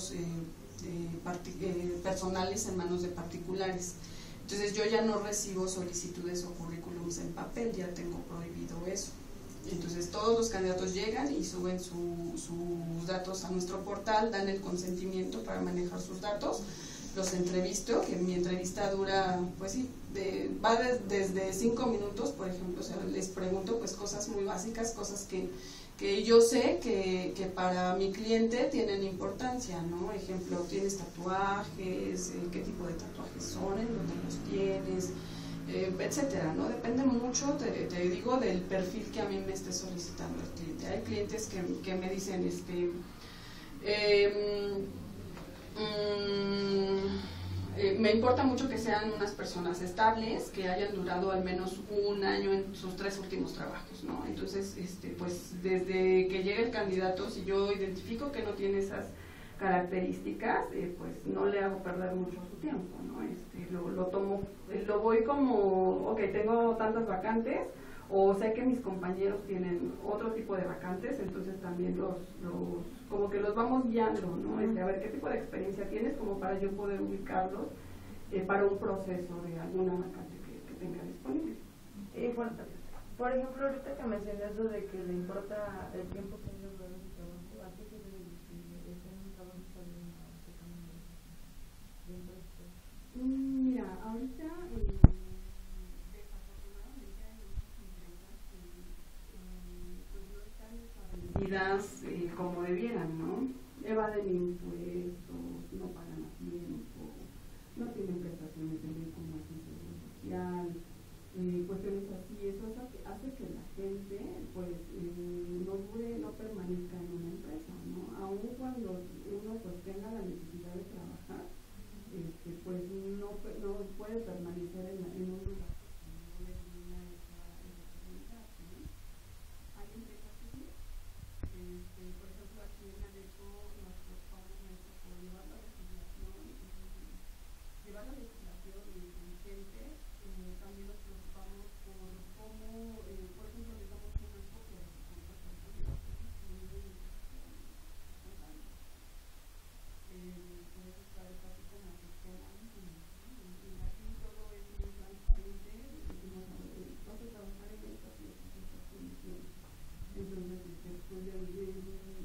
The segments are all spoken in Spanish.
datos personales en manos de particulares. Entonces yo ya no recibo solicitudes o currículums en papel, ya tengo prohibido eso. Entonces todos los candidatos llegan y suben sus datos a nuestro portal, dan el consentimiento para manejar sus datos, los entrevisto, que mi entrevista dura, pues sí, va desde 5 minutos, por ejemplo. O sea, les pregunto pues cosas muy básicas, cosas que yo sé que para mi cliente tienen importancia, ¿no? Ejemplo, ¿tienes tatuajes? ¿Qué tipo de tatuajes son? ¿En dónde los tienes? Etcétera, ¿no? Depende mucho, te digo, del perfil que a mí me esté solicitando el cliente. Hay clientes que me dicen, me importa mucho que sean unas personas estables, que hayan durado al menos 1 año en sus 3 últimos trabajos, ¿no? Entonces, pues desde que llega el candidato, si yo identifico que no tiene esas características, pues no le hago perder mucho su tiempo, ¿no? Lo tomo, lo voy como, ok, tengo tantas vacantes, o sé que mis compañeros tienen otro tipo de vacantes, entonces también como que los vamos guiando, ¿no? A ver qué tipo de experiencia tienes, como para yo poder ubicarlos para un proceso de alguna vacante que tenga disponible. Por ejemplo, ahorita que mencioné eso de que le importa el tiempo que ellos dan en su trabajo, ¿a qué se debe que estén en un trabajo también dentro de esto? Mira, ahorita como debieran, ¿no? Evaden impuestos, no pagan a tiempo, no tienen prestaciones de ley como el seguro social, cuestiones así. Eso hace que la gente pues no permanezca en una empresa, ¿no? Aun cuando uno pues tenga la necesidad de trabajar, pues no puede permanecer en un lugar.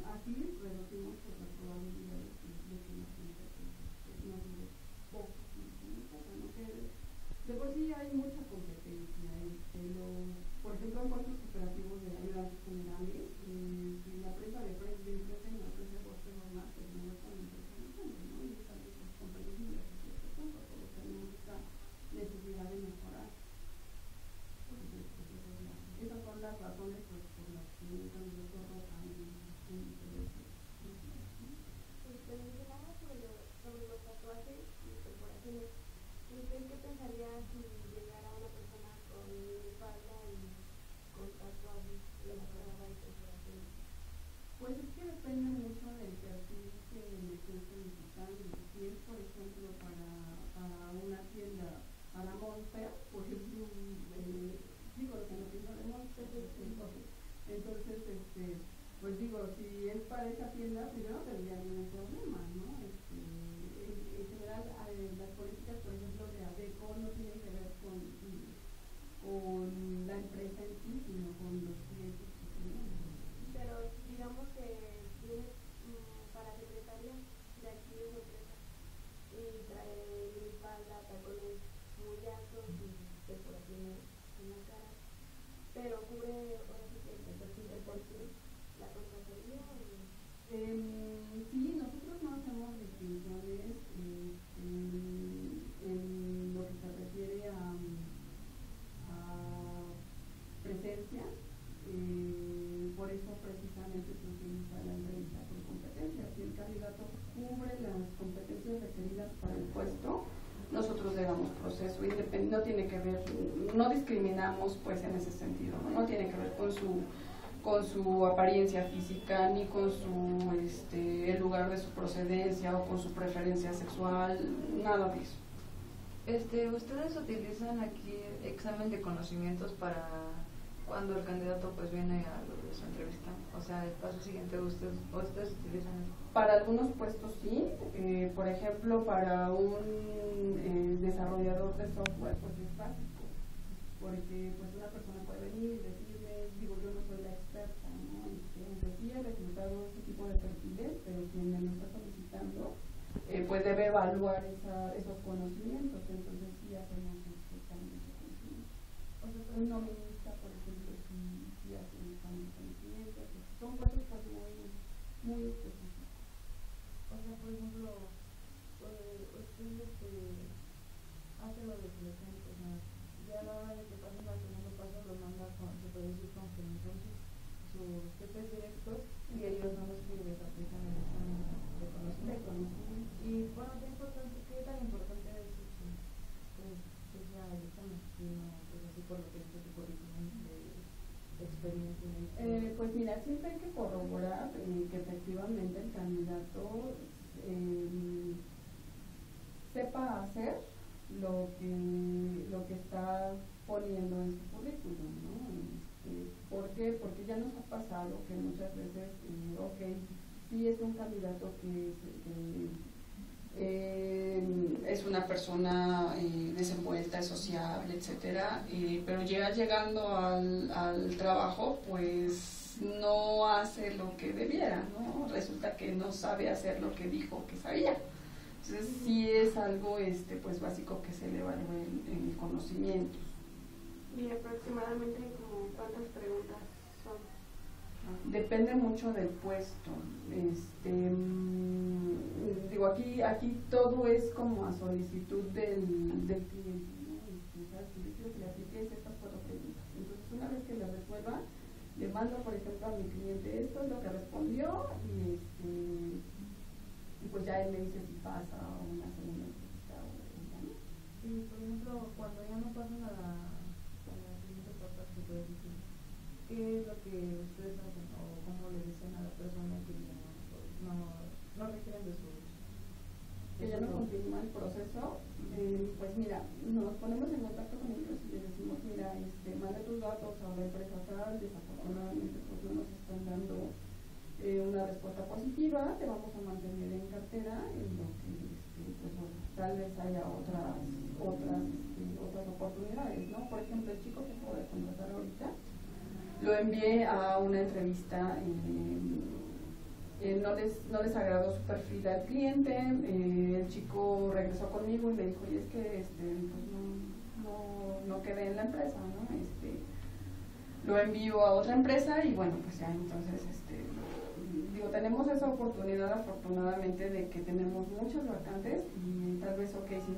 Así reducimos la probabilidad de que la gente no dure poco tiempo, ¿no? De por sí hay mucha competencia. Por ejemplo, en puestos operativos de ayudantes generales, si la empresa de frente y la empresa de coste normal, pues no es con la empresa de frente, ¿no? Y es algo pues comprensible hasta cierto punto, todos tenemos esta necesidad de mejorar. Entonces, pues esas son las razones pues, por las que un candidato rota Mencionamos sobre los tatuajes y perforaciones. ¿Usted qué pensaría si llegara una persona con espalda y con tatuajes de la cara y perforaciones? Pues es que depende mucho del perfil que me estén solicitando. Si es, por ejemplo, para una tienda, para Monster, por ejemplo, digo, lo que no pienso de Monster, entonces, pues digo, si es para esa tienda, pues yo no tendría ningún problema, ¿no? En general, las políticas, por ejemplo, de ADECO no tienen que ver con la empresa en sí, sino con los clientes que tenemos. Pero digamos que viene para secretaria de aquí de su empresa y trae espalda, tacones muy altos y perforaciones en la cara, pero cubre ahora sí que el perfil del perfil. ¿La contrataría? Sí, nosotros no hacemos distinciones en lo que se refiere a presencia, por eso precisamente se utiliza la entrevista por competencias. Si el candidato cubre las competencias requeridas para el puesto, nosotros le damos proceso independiente, no tiene que ver, no discriminamos pues en ese sentido, no tiene que ver con su apariencia física, ni con el lugar de su procedencia o con su preferencia sexual, nada de eso. ¿Ustedes utilizan aquí examen de conocimientos para cuando el candidato pues viene a su entrevista? O sea, el paso siguiente ustedes utilizan eso. Para algunos puestos sí, por ejemplo, para un desarrollador de software pues es básico, porque pues una persona puede venir y decirme, digo, yo no soy la experta, ¿no? Aunque sí he reclutado este tipo de perfiles, pero quien me lo está solicitando pues debe evaluar esos conocimientos, entonces sí hacemos cambios de conocimiento. O sea, un nominista, por ejemplo, sí hace un cambio de conocimiento, son cosas pues muy específicas. O sea, por ejemplo, ustedes hacen lo de selección, o sea, ya a la hora de que pasen al segundo paso lo manda con, se puede decir, con sus jefes directos y ellos no los piden, aplican el examen de conocimiento. Y bueno, ¿qué tan importante es que sea el examen? Y no, pues así por lo que dice tu currículum de experiencia. Pues mira, siempre hay que corroborar que efectivamente el candidato sepa hacer lo que está poniendo en su currículum, ¿no? ¿Por qué? Porque ya nos ha pasado que muchas veces, sí es un candidato que es una persona desenvuelta, es sociable, etcétera, pero llegando al trabajo, pues no hace lo que debiera, ¿no? Resulta que no sabe hacer lo que dijo que sabía. Entonces sí es algo pues básico que se le evalúe en conocimientos. ¿Y aproximadamente como cuántas preguntas son? Depende mucho del puesto. Digo, aquí todo es como a solicitud del cliente, ¿no? ¿Sabes? Yo quiero que le apliques estas 4 preguntas. Entonces, una vez que le resuelva, le mando, por ejemplo, a mi cliente esto es lo que respondió y pues ya él me dice si pasa a una segunda entrevista o no. Y, por ejemplo, cuando ya no pasan a la siguiente etapa, ¿se puede decir? ¿Qué es lo que ustedes hacen o cómo le dicen a la persona que no requieren de que ya no continúa el proceso? Pues mira, nos ponemos en contacto con ellos y les decimos, mira, manda tus datos a la empresa tal, desafortunadamente pues no nos están dando una respuesta positiva, te vamos a mantener en cartera en lo que pues bueno, tal vez haya otras oportunidades, ¿no? Por ejemplo, el chico que acabo de contratar ahorita, lo envié a una entrevista, no les agradó su perfil al cliente, el chico regresó conmigo y me dijo, oye, es que pues no quedé en la empresa, ¿no? Lo envío a otra empresa y bueno, pues ya entonces digo, tenemos esa oportunidad afortunadamente de que tenemos muchas vacantes y tal vez, si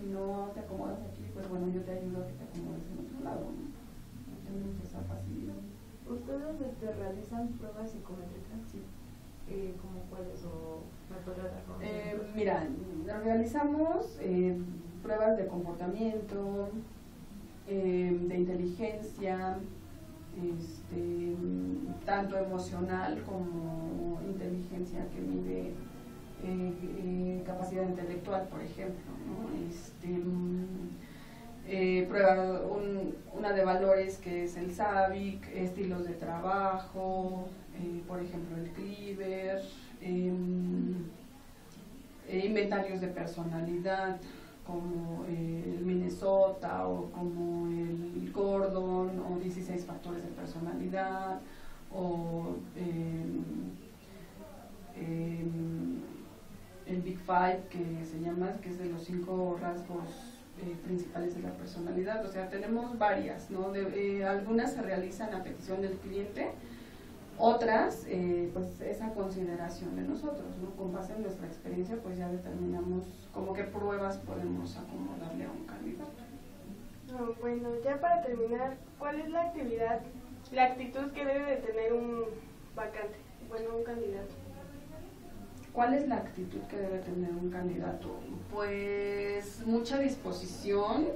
no te acomodas aquí, pues bueno, yo te ayudo a que te acomodes en otro lado, ¿no? Tenemos esa facilidad. ¿Ustedes realizan pruebas psicométricas? Sí. ¿Cómo cuáles o me podrías dar con mira, realizamos pruebas de comportamiento, de inteligencia, tanto emocional como inteligencia que mide capacidad intelectual, por ejemplo, ¿no? Prueba una de valores que es el SAVIC, estilos de trabajo, por ejemplo el Cliver, inventarios de personalidad como el Minnesota o como el Gordon o 16 factores de personalidad o el Big Five que se llama, que es de los 5 rasgos principales de la personalidad. O sea, tenemos varias, ¿no? Algunas se realizan a petición del cliente, otras pues esa consideración de nosotros, ¿no? Con base en nuestra experiencia pues ya determinamos como qué pruebas podemos acomodarle a un candidato. Bueno, ya para terminar, ¿cuál es la actitud que debe de tener un vacante, un candidato? ¿Cuál es la actitud que debe tener un candidato? Pues mucha disposición,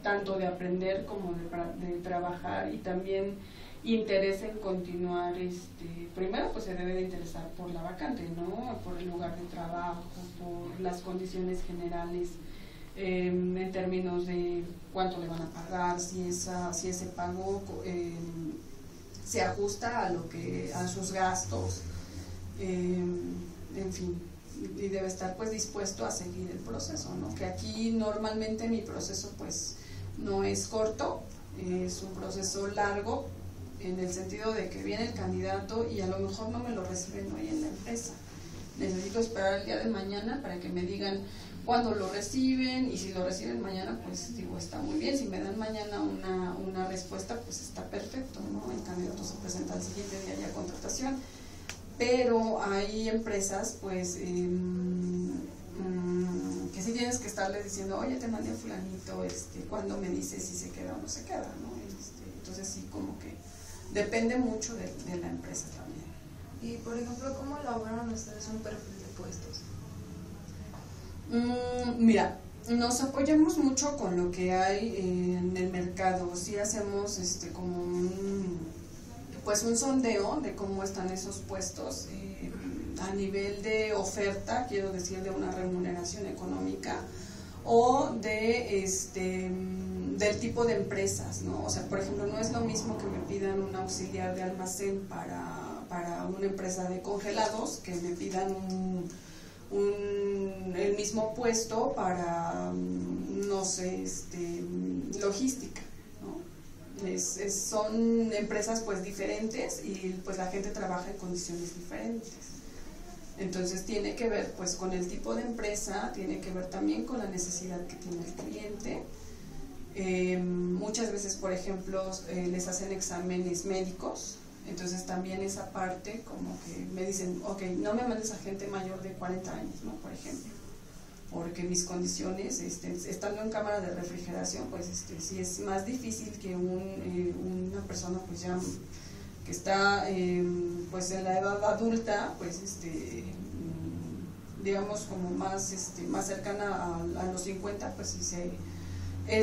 tanto de aprender como de trabajar, y también interés en continuar. Primero pues se debe de interesar por la vacante, ¿no? Por el lugar de trabajo, por las condiciones generales en términos de cuánto le van a pagar, si ese pago se ajusta a sus gastos, en fin, y debe estar pues dispuesto a seguir el proceso, ¿no? Que aquí normalmente mi proceso pues no es corto, es un proceso largo, en el sentido de que viene el candidato y a lo mejor no me lo reciben hoy en la empresa. Necesito esperar el día de mañana para que me digan cuándo lo reciben, y si lo reciben mañana, pues digo, está muy bien. Si me dan mañana una respuesta, pues está perfecto, ¿no? El candidato se presenta al siguiente día ya a contratación. Pero hay empresas, pues, que sí tienes que estarles diciendo, oye, te mandé a fulanito, ¿cuándo me dices si se queda o no se queda, ¿no? Entonces sí, como que depende mucho de la empresa también. Y, por ejemplo, ¿cómo elaboran ustedes un perfil de puestos? Mira, nos apoyamos mucho con lo que hay en el mercado. Sí hacemos como un sondeo de cómo están esos puestos a nivel de oferta, quiero decir, de una remuneración económica, o del tipo de empresas, ¿no? O sea, por ejemplo, no es lo mismo que me pidan un auxiliar de almacén para una empresa de congelados, que me pidan el mismo puesto para, no sé, logística, ¿no? Son empresas pues diferentes, y pues la gente trabaja en condiciones diferentes. Entonces tiene que ver pues con el tipo de empresa, tiene que ver también con la necesidad que tiene el cliente. Muchas veces, por ejemplo, les hacen exámenes médicos, entonces también esa parte como que me dicen, ok, no me mandes a gente mayor de 40 años, ¿no? Por ejemplo, porque mis condiciones, estando en cámara de refrigeración, pues sí es más difícil que una persona pues ya que está pues en la edad adulta, pues digamos como más cercana a los 50, pues sí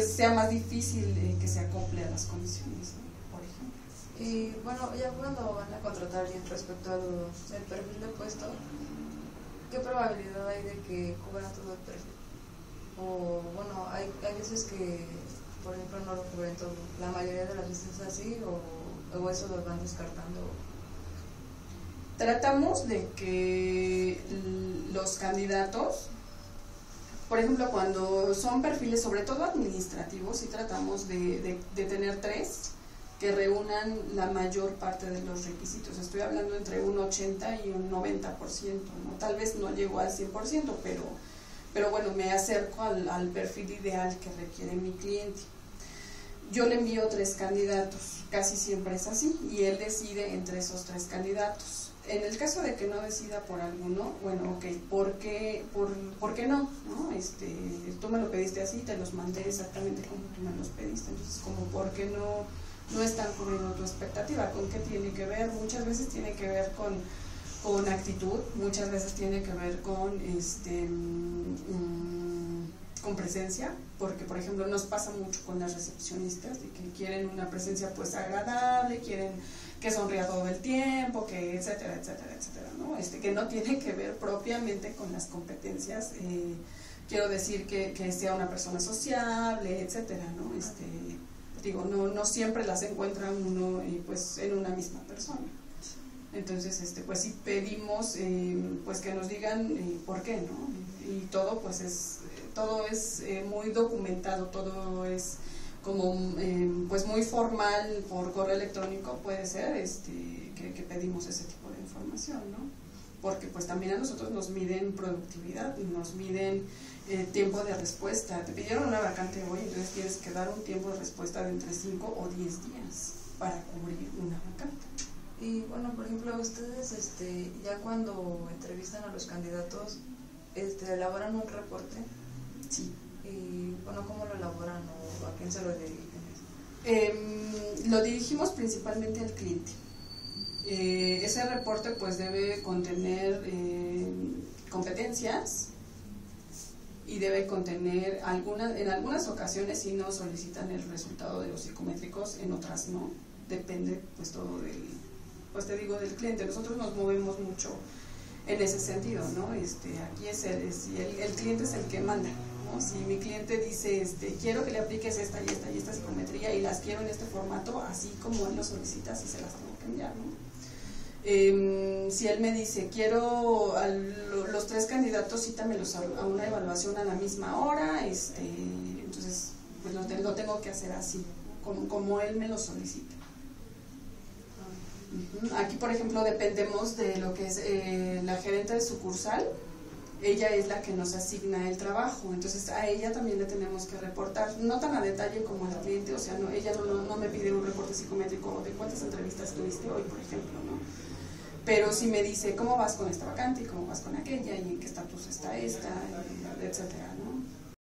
sea más difícil que se acople a las condiciones, ¿no? Por ejemplo. Y bueno, ya cuando van a contratar a alguien respecto al perfil de puesto, ¿qué probabilidad hay de que cubran todo el perfil? O bueno, hay veces que, por ejemplo, no lo cubren todo. La mayoría de las veces es así, o eso los van descartando. Tratamos de que los candidatos, por ejemplo, cuando son perfiles sobre todo administrativos, sí tratamos de tener 3 que reúnan la mayor parte de los requisitos. Estoy hablando entre un 80 y un 90%, ¿no? Tal vez no llego al 100%, pero bueno, me acerco al perfil ideal que requiere mi cliente. Yo le envío 3 candidatos, casi siempre es así, y él decide entre esos 3 candidatos. En el caso de que no decida por alguno, bueno, ok, ¿por qué no? Tú me lo pediste así, te los mandé exactamente como tú me los pediste, entonces como ¿por qué no están cubriendo tu expectativa? ¿Con qué tiene que ver? Muchas veces tiene que ver con actitud, muchas veces tiene que ver con presencia, porque por ejemplo nos pasa mucho con las recepcionistas, de que quieren una presencia pues agradable, quieren que sonría todo el tiempo, que etcétera, etcétera, etcétera, ¿no? Que no tiene que ver propiamente con las competencias, quiero decir que sea una persona sociable, etcétera, ¿no? Digo, no siempre las encuentra uno pues en una misma persona. Entonces, pues sí pedimos pues que nos digan por qué, ¿no? Y todo pues es muy documentado, todo es como pues muy formal, por correo electrónico puede ser que pedimos ese tipo de información, ¿no? Porque pues también a nosotros nos miden productividad, nos miden tiempo de respuesta. Te pidieron una vacante hoy, entonces tienes que dar un tiempo de respuesta de entre 5 o 10 días para cubrir una vacante. Y bueno, por ejemplo, ustedes ya cuando entrevistan a los candidatos, ¿elaboran un reporte? Sí. Y bueno, ¿cómo lo elaboran o a quién se lo dirigen? Lo dirigimos principalmente al cliente. Ese reporte pues debe contener competencias, y debe contener en algunas ocasiones sí nos solicitan el resultado de los psicométricos, en otras no, depende pues todo del cliente. Nosotros nos movemos mucho en ese sentido, ¿no? Aquí el cliente es el que manda, ¿no? Si mi cliente dice, quiero que le apliques esta y esta y esta psicometría y las quiero en este formato, así como él lo solicita, así se las tengo que enviar, ¿no? Si él me dice, quiero los 3 candidatos, cítamelos a una evaluación a la misma hora, entonces pues lo tengo que hacer así, como él me lo solicita. Aquí, por ejemplo, dependemos de lo que es la gerente de sucursal. Ella es la que nos asigna el trabajo, entonces a ella también le tenemos que reportar, no tan a detalle como al cliente, o sea, ella no me pide un reporte psicométrico de cuántas entrevistas tuviste hoy, por ejemplo, ¿no? Pero sí me dice cómo vas con esta vacante y cómo vas con aquella y en qué estatus está esta, etcétera, ¿no?